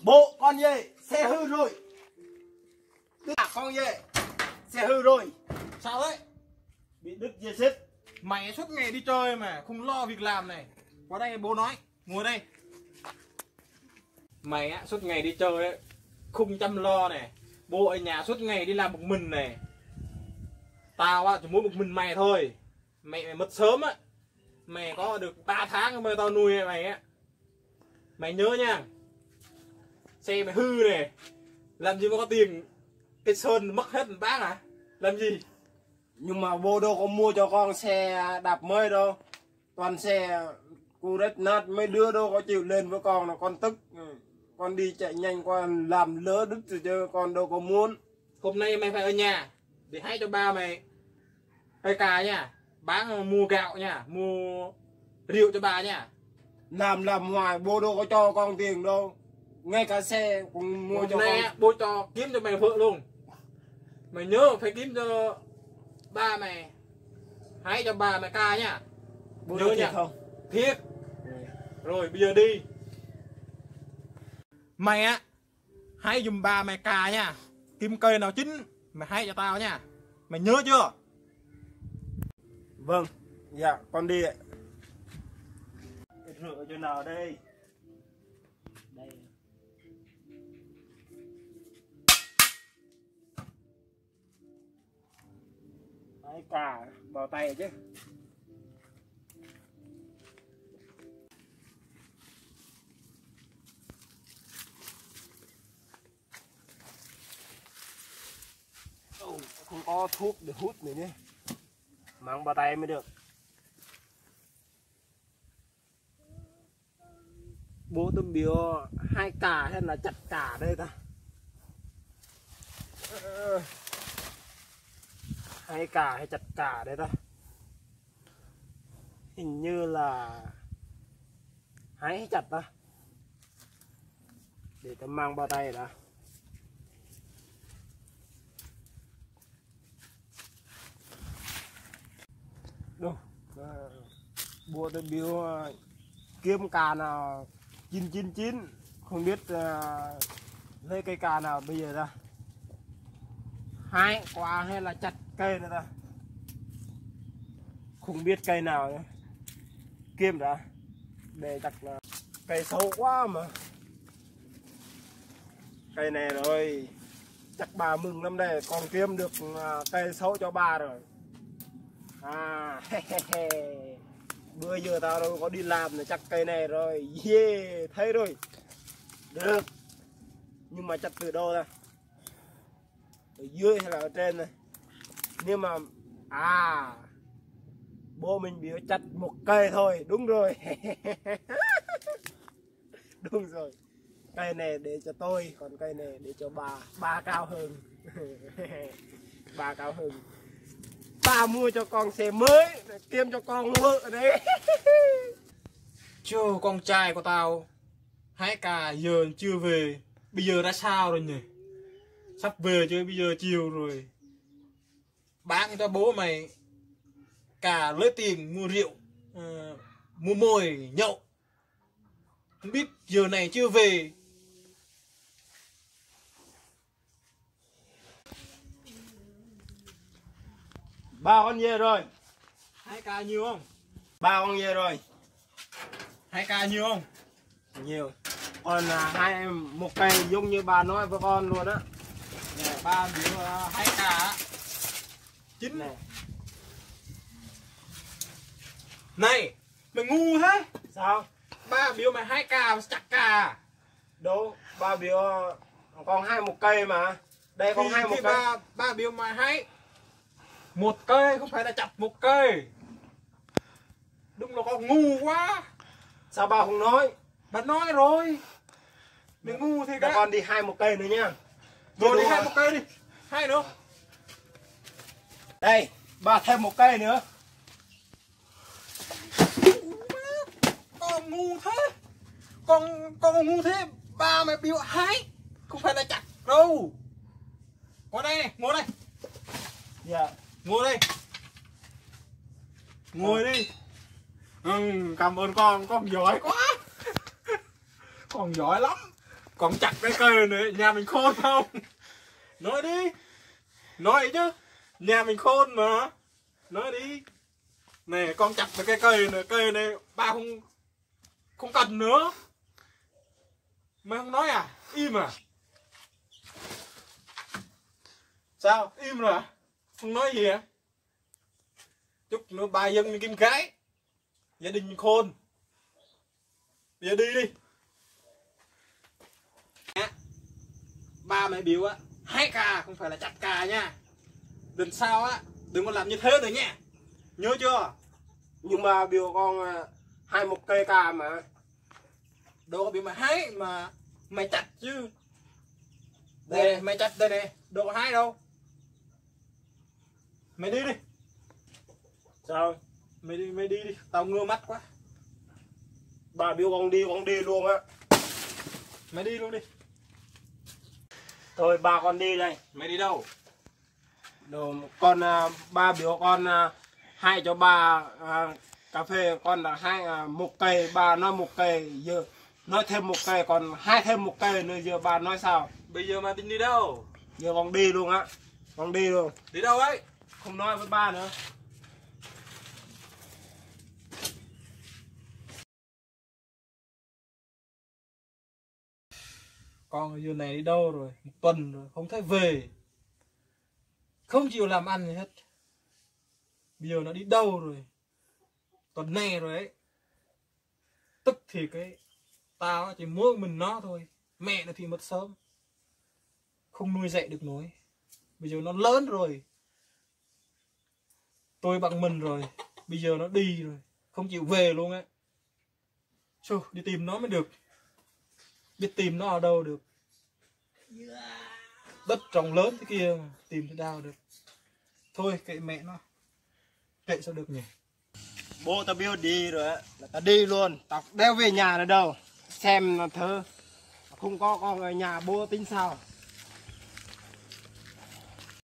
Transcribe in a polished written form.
Bộ con dê xe hư rồi. Con dê xe hư rồi. Sao đấy? Bị đứt dây xích. Mày suốt ngày đi chơi mà không lo việc làm này. Qua đây bố nói, ngồi đây. Mày á suốt ngày đi chơi ấy, không chăm lo này. Bố ở nhà suốt ngày đi làm một mình này. Tao á chỉ muốn một mình mày thôi. Mày mất sớm á. Mày có được 3 tháng mới tao nuôi mày á. Mày nhớ nha. Xe mày hư này. Làm gì mà có tiền. Cái sơn mất hết bác à? Làm gì? Nhưng mà bố đâu có mua cho con xe đạp mới đâu. Toàn xe cu đất nát, mấy đứa đâu có chịu lên với con là con tức. Con đi chạy nhanh con làm lỡ đứt rồi chứ con đâu có muốn. Hôm nay mày phải ở nhà để hãy cho ba mày cây cà nha. Bán mua gạo nha, mua rượu cho bà nha. Làm ngoài bố đâu có cho con tiền đâu. Ngay cả xe cũng mua cho này con. bố cho kiếm cho mày vợ luôn. Mày nhớ phải kiếm cho ba mày. Hãy cho bà mày ca nha. Bố nhớ nha không? Thiết. Rồi bây giờ đi. Mày á hãy dùng ba mày cà nha. Kiếm cây nào chín mày hãy cho tao nha. Mày nhớ chưa? Vâng. Dạ con đi ạ. Rửa chỗ nào đây? Đây. Đấy cả vào tay chứ. Không có thuốc để hút này nhé. Mang vào tay mới được. Bố tôi biểu hai cà hay là chặt cà đây ta? Hai cà hay chặt cà đây ta? Hình như là hái hay chặt ta? Để tôi mang vào tay đã. Đâu? Bố tôi biểu kiếm cà nào 999, không biết lấy cây cà nào bây giờ ra. Hái quả hay là chặt cây nữa ta? Không biết cây nào nữa. Kiếm đã. Để chặt là cây xấu quá mà. Cây này rồi. Chắc bà mừng lắm đây, con kiếm được cây xấu cho bà rồi. À, bữa giờ tao đâu có đi làm là chắc cây này rồi. Yeah, thấy rồi. Được. Nhưng mà chặt từ đâu ra? Ở dưới hay là ở trên này? Nhưng mà bố mình biểu chặt một cây thôi. Đúng rồi. Đúng rồi. Cây này để cho tôi, còn cây này để cho bà. Bà cao hơn. Bà cao hơn. Bà mua cho con xe mới, kiếm cho con vợ đấy. Chưa con trai của tao hái cà giờ chưa về. Bây giờ ra sao rồi nhỉ? Sắp về chứ bây giờ chiều rồi. Bán cho bố mày cà lấy tiền mua rượu, mua mồi nhậu. Không biết giờ này chưa về. Ba con dê rồi. Hái cà nhiều không? Ba con dê rồi. Hái cà nhiều không? Nhiều. Còn hai em một cây giống như bà nói với con luôn á. Ba biểu hái cà chín này. Này mày ngu thế. Sao? Ba biểu mày hái cà chặt cà. Đâu, ba biểu con hai một cây mà. Đây con hai một cây. Ba biểu mày hái một cây không phải là chặt một cây. Đúng là con ngu quá. Sao ba không nói? Bà nói rồi. Mày ngu thì cả. Con đi hai một cây nữa nha. Rồi đi hai một cây đi. Hai nữa. Đây, ba thêm một cây nữa. Con ngu thế. Con ngu thế. Ba mày biểu hái không phải là chặt đâu. Ngồi đây này, ngồi đây. Dạ. Ngồi đây. Ngồi đi. Cảm ơn con giỏi quá. Con giỏi lắm. Còn chặt cái cây này, nhà mình khôn không? Nói đi. Nói chứ. Nhà mình khôn mà. Nói đi. Này con chặt cái cây này ba không cần nữa. Mày không nói à? Im à? Sao? Im rồi à? Không nói gì hả? Chúc nó ba dân kim cái. Gia đình khôn. Bây giờ đi đi. Ba mẹ biểu á, 2 cà không phải là chặt cà nha. Lần sau á, đừng có làm như thế nữa nha. Nhớ chưa? Nhưng mà biểu con 21 cây cà mà. Đâu có biểu mà hái mà mày chặt chứ. Đây này, mày chặt đây này, đâu có hái đâu. Mày đi đi. Sao? Mày đi đi, tao ngơ mắt quá. Bà biểu con đi luôn á. Mày đi luôn đi. Thôi ba con đi đây. Mày đi đâu? Đồ con ba biểu con hai cho ba cà phê, con là hai một cây, ba nói một cây, giờ nói thêm một cây, còn hai thêm một cây nữa, giờ ba nói sao? Bây giờ mà tính đi đâu? Giờ con đi luôn á, con đi luôn. Đi đâu ấy? Không nói với ba nữa. Con giờ này đi đâu rồi? 1 tuần rồi, không thấy về. Không chịu làm ăn gì hết. Bây giờ nó đi đâu rồi? Tuần này rồi ấy. Tức thì cái tao chỉ mua mình nó thôi. Mẹ nó thì mất sớm. Không nuôi dạy được nổi. Bây giờ nó lớn rồi. Tôi bằng mình rồi. Bây giờ nó đi rồi. Không chịu về luôn ấy. Chù, đi tìm nó mới được. Biết tìm nó ở đâu được. Đất trồng lớn thế kia mà tìm thế nào được. Thôi kệ mẹ nó. Kệ sao được nhỉ. Bố tao biết đi rồi á, là tao đi luôn, tao đeo về nhà nữa đâu. Xem là thơ. Không có con ở nhà bố tính sao.